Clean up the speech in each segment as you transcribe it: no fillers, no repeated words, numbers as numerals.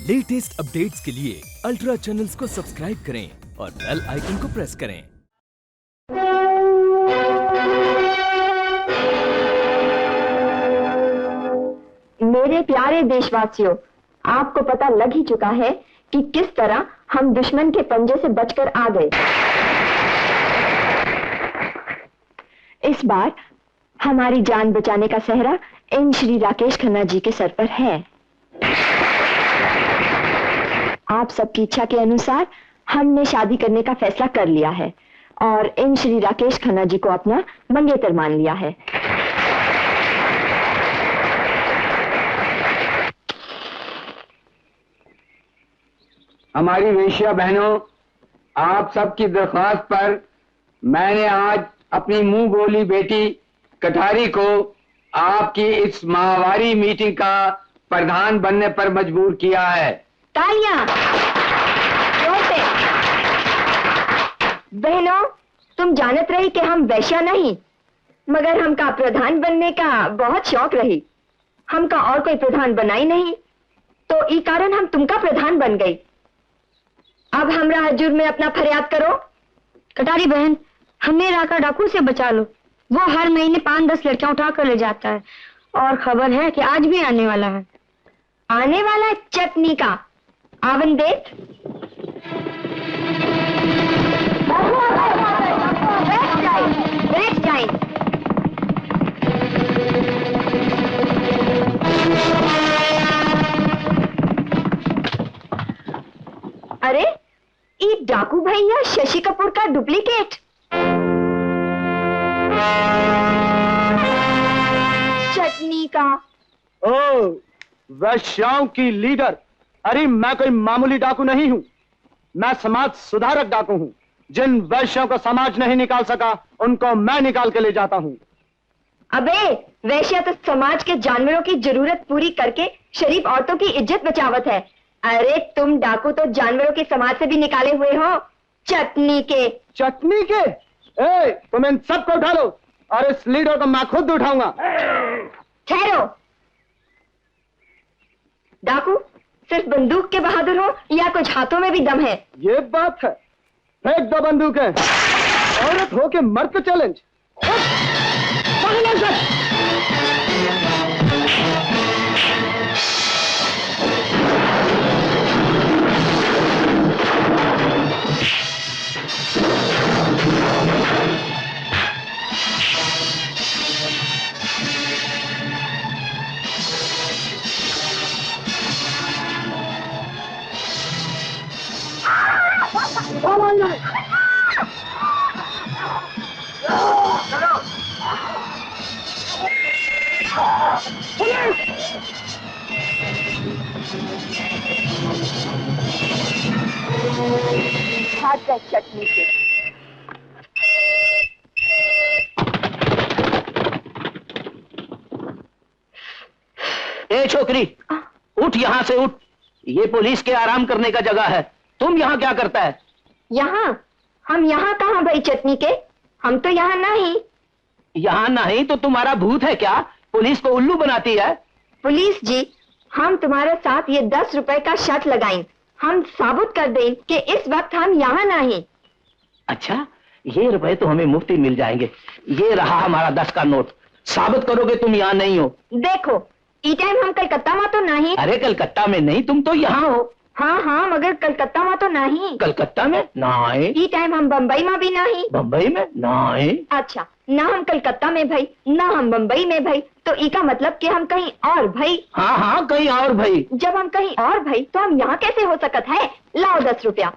Latest updates के लिए ultra channels को सब्सक्राइब करें और बेल आइकन को प्रेस करें। मेरे प्यारे देशवासियों, आपको पता लग ही चुका है कि किस तरह हम दुश्मन के पंजे से बचकर आ गए। इस बार हमारी जान बचाने का सेहरा इन श्री राकेश खन्ना जी के सर पर है। आप सबकी इच्छा के अनुसार हमने शादी करने का फैसला कर लिया है और इन श्री राकेश खन्ना जी को अपना मंगेतर मान लिया है। हमारी वेश्या बहनों, आप सबकी दरख्वास्त पर मैंने आज अपनी मुंह बोली बेटी कटारी को आपकी इस माहवारी मीटिंग का प्रधान बनने पर मजबूर किया है। तालियां! बहनों, तुम जानत रही कि हम वैश्या नहीं, मगर हमका प्रधान बनने का बहुत शौक रही। हमका और कोई प्रधान बनाई नहीं, तो ई कारण हम तुमका प्रधान बन गई। अब हमरा हजूर में अपना फरियाद करो। कटारी बहन, हमें राका डाकू से बचा लो। वो हर महीने 5-10 लड़कियां उठा कर ले जाता है और खबर है कि आज भी आने वाला है। आने वाला चटनी का आवन देख। अरे, ये डाकू भैया शशि कपूर का डुप्लीकेट। चटनी का। ओ, वैश्याओं की लीडर। अरे मैं कोई मामूली डाकू नहीं हूं, मैं समाज सुधारक डाकू हूं। जिन वैश्यों को समाज नहीं निकाल सका, उनको मैं निकाल के ले जाता हूं। अबे, वैश्या तो समाज के जानवरों की जरूरत पूरी करके शरीफ औरतों की इज्जत बचावत है। अरे तुम डाकू तो जानवरों के समाज से भी निकाले हुए हो। चटनी के। चटनी के? ए, तुम इन सबको उठा लो और इस लीडर को मैं खुद उठाऊंगा। ठहरो। डाकू सिर्फ बंदूक के बहादुर हो या कुछ हाथों में भी दम है? ये बात है। फेंक दो बंदूकें। औरत हो के मर्द को चैलेंज। चटनी के। ए छोकरी, उठ यहां से उठ। ये पुलिस के आराम करने का जगह है। तुम यहाँ क्या करता है? यहाँ? हम यहाँ कहाँ भाई चटनी के? हम तो यहाँ नहीं। यहाँ नहीं तो तुम्हारा भूत है क्या? पुलिस को उल्लू बनाती है। पुलिस जी, हम तुम्हारे साथ ये 10 रुपए का शर्त लगाएं। हम साबित कर दें कि इस वक्त हम यहाँ नहीं। अच्छा, ये रुपए तो हमें मुफ्ती मिल जाएंगे। ये रहा हमारा 10 का नोट। साबित करोगे तुम यहाँ नहीं हो। देखो, ई टाइम हम कलकत्ता में तो नहीं। अरे कलकत्ता में नहीं, तुम तो यहाँ हो। हाँ हाँ, मगर कलकत्ता में तो नहीं। कलकत्ता में नहीं। ई टाइम हम बम्बई में भी नहीं। बम्बई में नहीं। अच्छा, ना हम कलकत्ता में भाई, ना हम बम्बई में भाई, तो ई का मतलब कि हम कहीं और भाई। हाँ हाँ, कहीं और भाई। जब हम कहीं और भाई, तो हम यहाँ कैसे हो सकत है? लाओ 10 रुपया।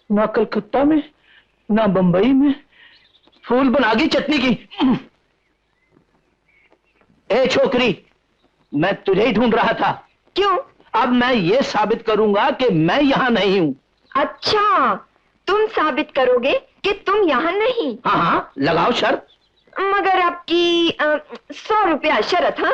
ना कलकत्ता में ना बम्बई में, फूल बना गई चटनी की। ए छोकरी, मैं तुझे ही ढूंढ रहा था। क्यों? अब मैं ये साबित करूंगा कि मैं यहाँ नहीं हूँ। अच्छा, तुम साबित करोगे कि तुम यहाँ नहीं? हाँ हाँ, लगाओ शर्त। मगर आपकी 100 रुपया शर्त। हाँ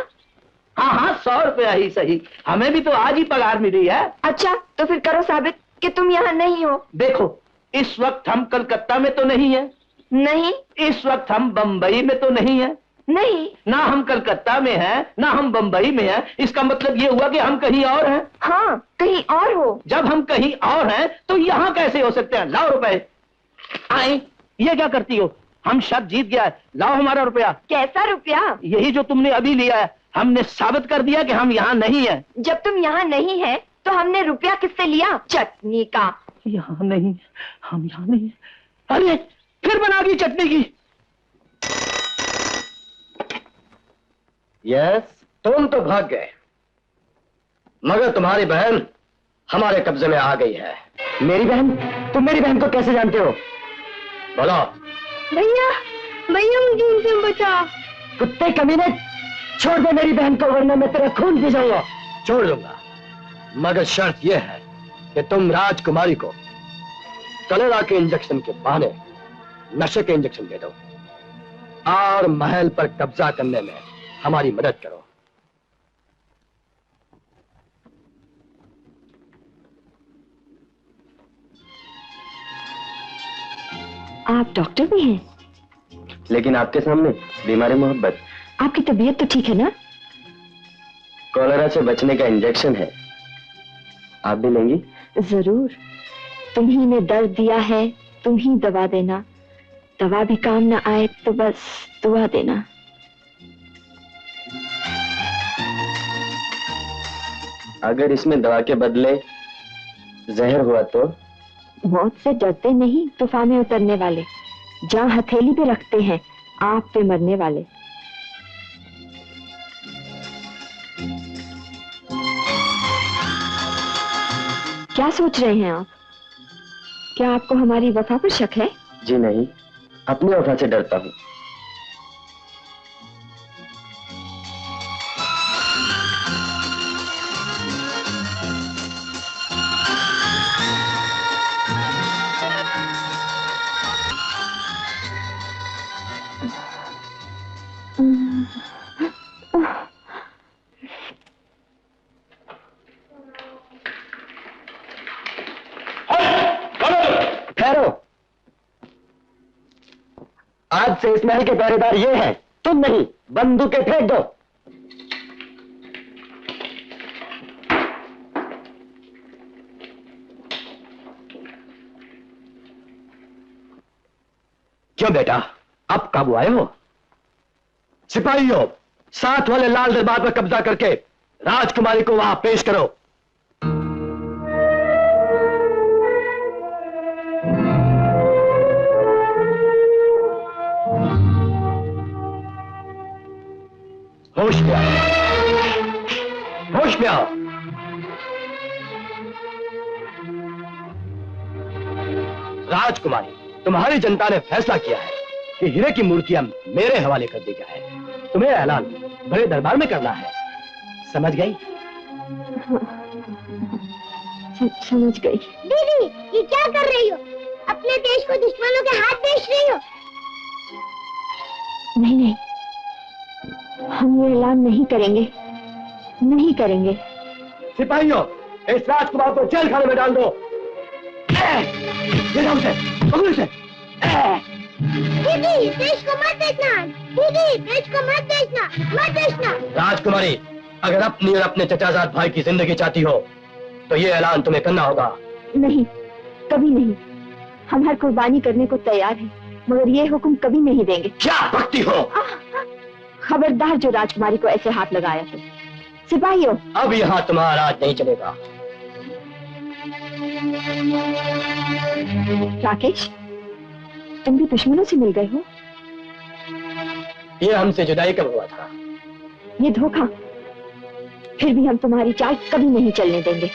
हाँ हाँ, 100 रुपया ही सही। हमें भी तो आज ही पगार मिली है। अच्छा, तो फिर करो साबित कि तुम यहाँ नहीं हो। देखो, इस वक्त हम कलकत्ता में तो नहीं है, नहीं। इस वक्त हम बम्बई में तो नहीं है, नहीं। ना हम कलकत्ता में हैं, ना हम बंबई में हैं। इसका मतलब ये हुआ कि हम कहीं और हैं। हाँ, कहीं और हो। जब हम कहीं और हैं तो यहाँ कैसे हो सकते हैं? लाओ रुपए। आई, ये क्या करती हो? हम शर्त जीत गया है, लाओ हमारा रुपया। कैसा रुपया? यही जो तुमने अभी लिया है। हमने साबित कर दिया कि हम यहाँ नहीं हैं। जब तुम यहाँ नहीं है तो हमने रुपया किससे लिया? चटनी का। यहाँ नहीं, हम यहाँ नहीं। अरे फिर बना दी चटनी की। यस, तुम तो भाग गए, मगर तुम्हारी बहन हमारे कब्जे में आ गई है। मेरी बहन? तुम मेरी बहन को कैसे जानते हो? बोलो। भैया, भैया मुझे उनसे बचा। कुत्ते कमीने, छोड़ दे मेरी बहन को, वरना मैं तेरा खून पी जाऊंगा। छोड़ दूंगा, मगर शर्त यह है कि तुम राजकुमारी को कलेरा के इंजेक्शन के बहाने नशे के इंजेक्शन दे दो और महल पर कब्जा करने में हमारी मदद करो। आप डॉक्टर भी हैं? लेकिन आपके सामने बीमारी मोहब्बत। आपकी तबीयत तो ठीक है ना? कॉलेरा से बचने का इंजेक्शन है, आप भी लेंगी? जरूर। तुम्ही ने दर्द दिया है, तुम ही दवा देना। दवा भी काम ना आए तो बस दुआ देना। अगर इसमें दवा के बदले जहर हुआ तो? मौत से डरते नहीं तूफान में उतरने वाले, जहाँ हथेली पे रखते हैं आग पे मरने वाले। क्या सोच रहे हैं आप? क्या आपको हमारी वफा पर शक है? जी नहीं, अपनी वफा से डरता हूँ। ठहरो, आज से इस महल के पहरेदार ये हैं, तुम नहीं। बंदूकें फेंक दो। क्यों बेटा, अब काबू आए हो? सिपाहियों, साथ वाले लाल दरबार पर कब्जा करके राजकुमारी को वहां पेश करो। होश में आओ, होश में आओ। राजकुमारी, तुम्हारी जनता ने फैसला किया है कि हीरे की मूर्तियां मेरे हवाले कर दी जाए। तुम्हें ऐलान बड़े दरबार में करना है, समझ गई? समझ गई। दीदी, ये क्या कर रही हो? अपने देश को दुश्मनों के हाथ बेच रही हो। नहीं नहीं, हम ये ऐलान नहीं करेंगे, नहीं करेंगे। सिपाहियों, इस राजकुमार को जेल खाने में डाल दो। ये जाओ उसे, पकड़ो इसे। दीदी, देश को मत बेचना। दीदी, देश को मत बेचना, मत बेचना। राजकुमारी, अगर अपनी और अपने चचाजाद भाई की जिंदगी चाहती हो तो ये ऐलान तुम्हें करना होगा। नहीं, कभी नहीं। हम हर कुर्बानी करने को तैयार हैं, मगर ये हुक्म कभी नहीं देंगे। क्या बकती हो? खबरदार जो राजकुमारी को ऐसे हाथ लगाया तो। सिपाहियों, अब यहाँ तुम्हारा राज नहीं चलेगा। राकेश, तुम भी दुश्मनों से मिल गए हो? ये हमसे जुदाई कब हुआ था? ये धोखा। फिर भी हम तुम्हारी चाल कभी नहीं चलने देंगे।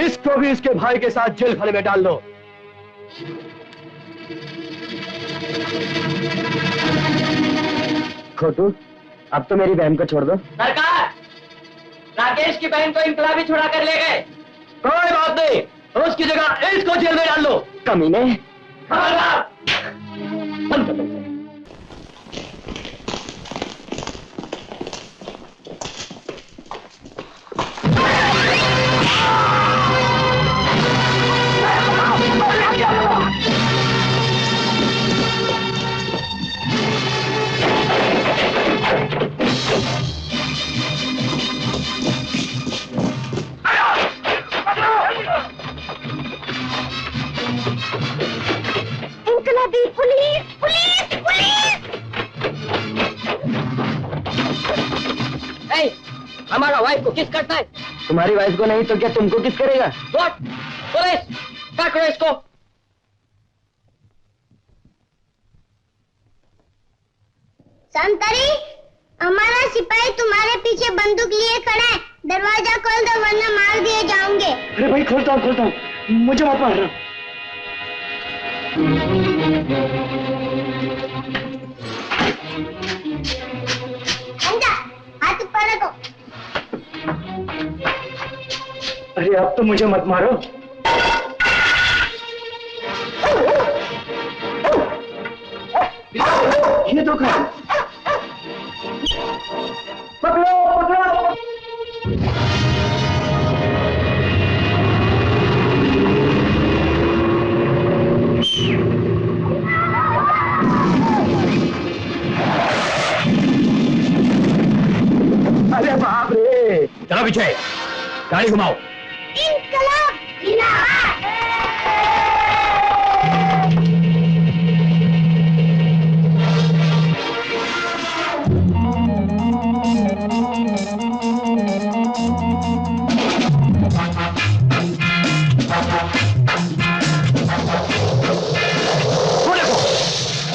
इसको भी इसके भाई के साथ जेल खाने में डाल दो। छोटू, अब तो मेरी बहन को छोड़ दो। सरकार, राकेश की बहन को इनकलाबी छुड़ा कर ले गए। कोई बात नहीं, उसकी जगह इसको जेल में डाल दो। कमीने, बंद कर दो। हमारा वाइफ को किस करता है? तुम्हारी वाइफ को नहीं तो क्या तुमको किस करेगा? व्हाट? पुलिस, पकड़ो इसको। संतरी, हमारा सिपाही तुम्हारे पीछे बंदूक लिए खड़ा है, दरवाजा खोल दो वरना मार दिए जाओगे। अरे भाई खोलता हूँ, मुझे मत मारना। अंजा, हाथ ऊपर रखो। अरे अब तो मुझे मत मारो। ये तो खा। पकड़ो पकड़ो। अरे बाप रे, चलो पीछे, गाड़ी घुमाओ। इनकलाब जिंदाबाद। वो देखो,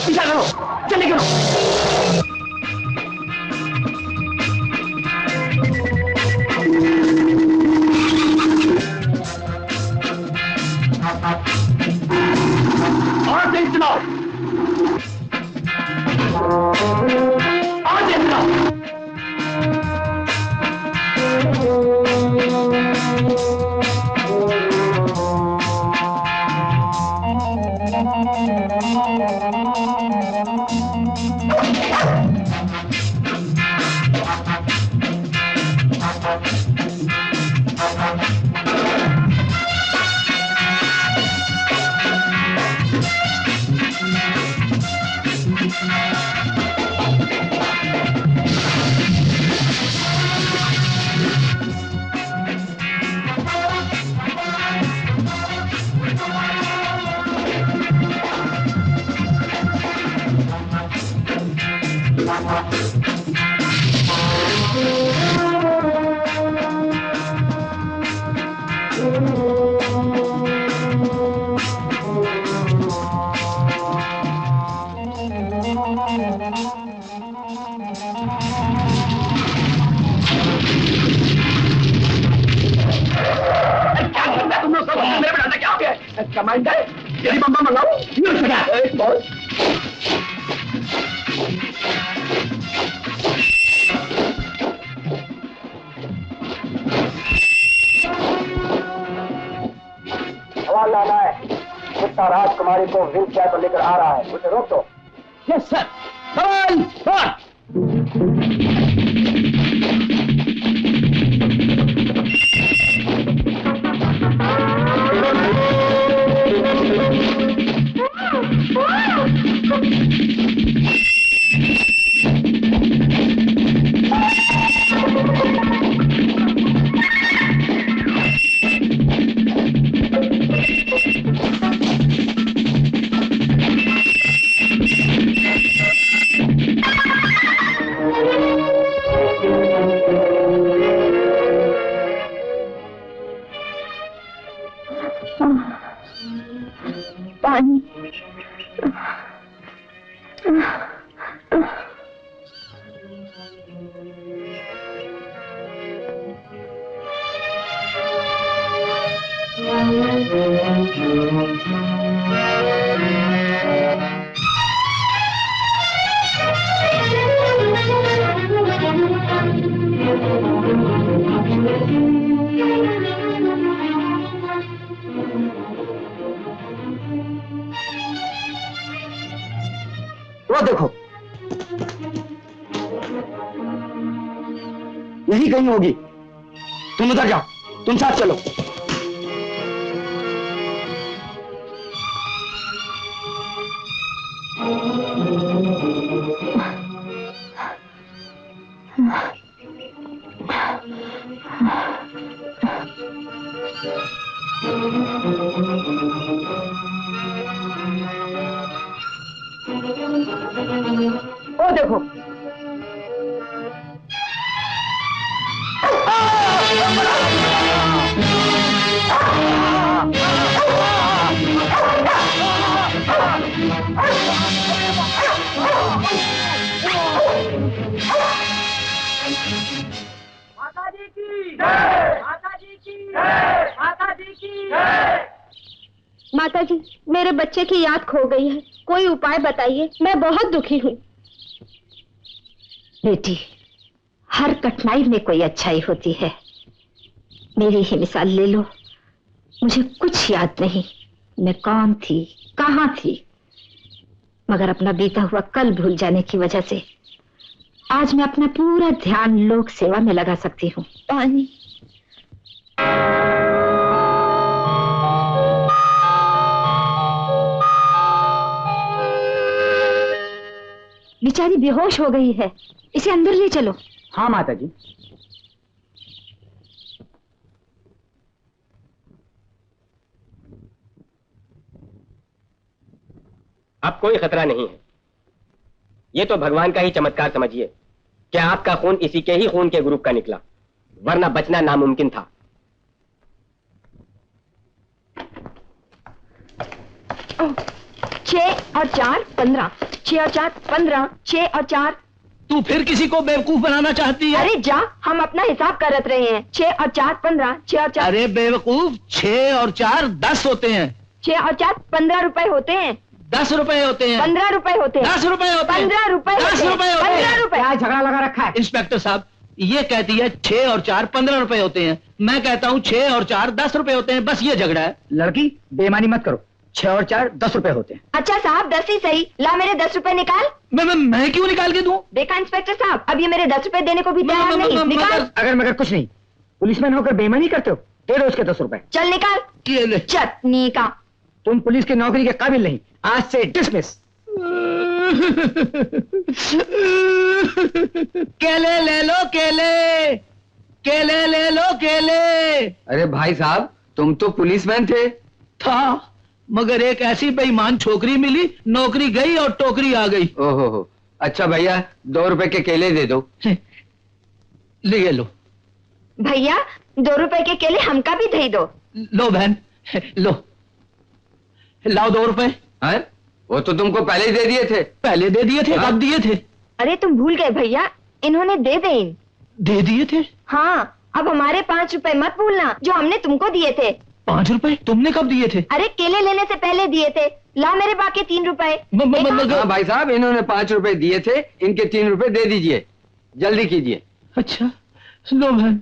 पीछा करो, जल्दी करो। और तेज चलाओ, और तेज चलाओ। कमांडर, यदि बम्बा मंगाओ। सवाल लाना है, गुप्ता राजकुमारी को व्हील चेयर पर लेकर आ रहा है, उसे रोक दो। यस सर, पानी। वो देखो, यही कहीं होगी। तुम उधर जाओ, तुम साथ चलो। वो देखो, माता जी, मेरे बच्चे की याद खो गई है, कोई उपाय बताइए, मैं बहुत दुखी हूँ। बेटी, हर कठिनाई में कोई अच्छाई होती है। मेरी ही मिसाल ले लो। मुझे कुछ याद नहीं, मैं कौन थी, कहाँ थी, मगर अपना बीता हुआ कल भूल जाने की वजह से आज मैं अपना पूरा ध्यान लोक सेवा में लगा सकती हूँ। पानी। बेचारी बेहोश हो गई है, इसे अंदर ले चलो। हाँ माता जी। अब कोई खतरा नहीं है। ये तो भगवान का ही चमत्कार समझिए कि आपका खून इसी के ही खून के ग्रुप का निकला, वरना बचना नामुमकिन था। छह और चार 15, 6 और 4 15, 6 और 4। तू फिर किसी को बेवकूफ बनाना चाहती है? अरे जा, हम अपना हिसाब करत रहे हैं। 6 और 4 15, 6 और 4। अरे बेवकूफ, 6 और 4 10 होते हैं। 6 और 4 15 रुपए होते हैं। 10 रुपए होते हैं। 15 रुपए होते हैं। 10 रुपए होते हैं। 15 रुपए 10 रुपए होते हैं। 15 रुपए। क्या झगड़ा लगा रखा है? इंस्पेक्टर साहब, ये कहती है 6 और 4 15 रुपए होते हैं, मैं कहता हूँ 6 और 4 10 रुपए होते हैं, बस ये झगड़ा है। लड़की, बेईमानी मत करो। 6 और 4 10 रुपए होते हैं। अच्छा साहब, 10 ही सही। ला मेरे 10 रुपए निकाल। मैं क्यों निकाल के दूं? देखा इंस्पेक्टर साहब, अब ये मेरे 10 रुपए देने को भी तैयार नहीं। निकाल। अगर मगर कुछ नहीं, पुलिसमैन होकर बेईमानी करते हो, दे दो उसके 10 रुपए। चल निकाल। ये ले। चटनी का। तुम पुलिस की नौकरी के काबिल नहीं, आज से डिसमिस। केले ले लो, केले केले ले लो, केले। अरे भाई साहब, तुम तो पुलिसमैन थे। था, मगर एक ऐसी बेईमान छोकरी मिली, नौकरी गई और टोकरी आ गई। ओहो हो। अच्छा भैया, 2 रुपए के केले दे दो। ले लो। भैया, 2 रुपए के केले हमका भी दे दो। लो बहन, लो, लाओ 2 रुपए। हैं? वो तो तुमको पहले ही दे दिए थे। पहले दे दिए थे। हाँ? कब दिए थे? अरे तुम भूल गए भैया, इन्होंने दे दे। दे दिए थे। हाँ, अब हमारे 5 रुपए मत भूलना जो हमने तुमको दिए थे। 5 रुपए तुमने कब दिए थे? अरे केले लेने से पहले दिए थे। ला मेरे बाकी 3 रुपए। देखा? हाँ भाई साहब, इन्होंने 5 रुपए दिए थे, इनके 3 रुपए दे दीजिए, जल्दी कीजिए। अच्छा, लो बहन।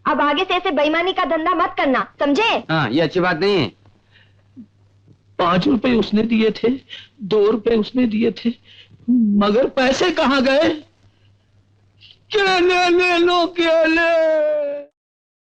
अब आगे से ऐसे बेईमानी का धंधा मत करना, समझे? हाँ, ये अच्छी बात नहीं है। 5 रुपए उसने दिए थे, 2 रुपए उसने दिए थे, मगर पैसे कहाँ गए? केले ले लो, केले।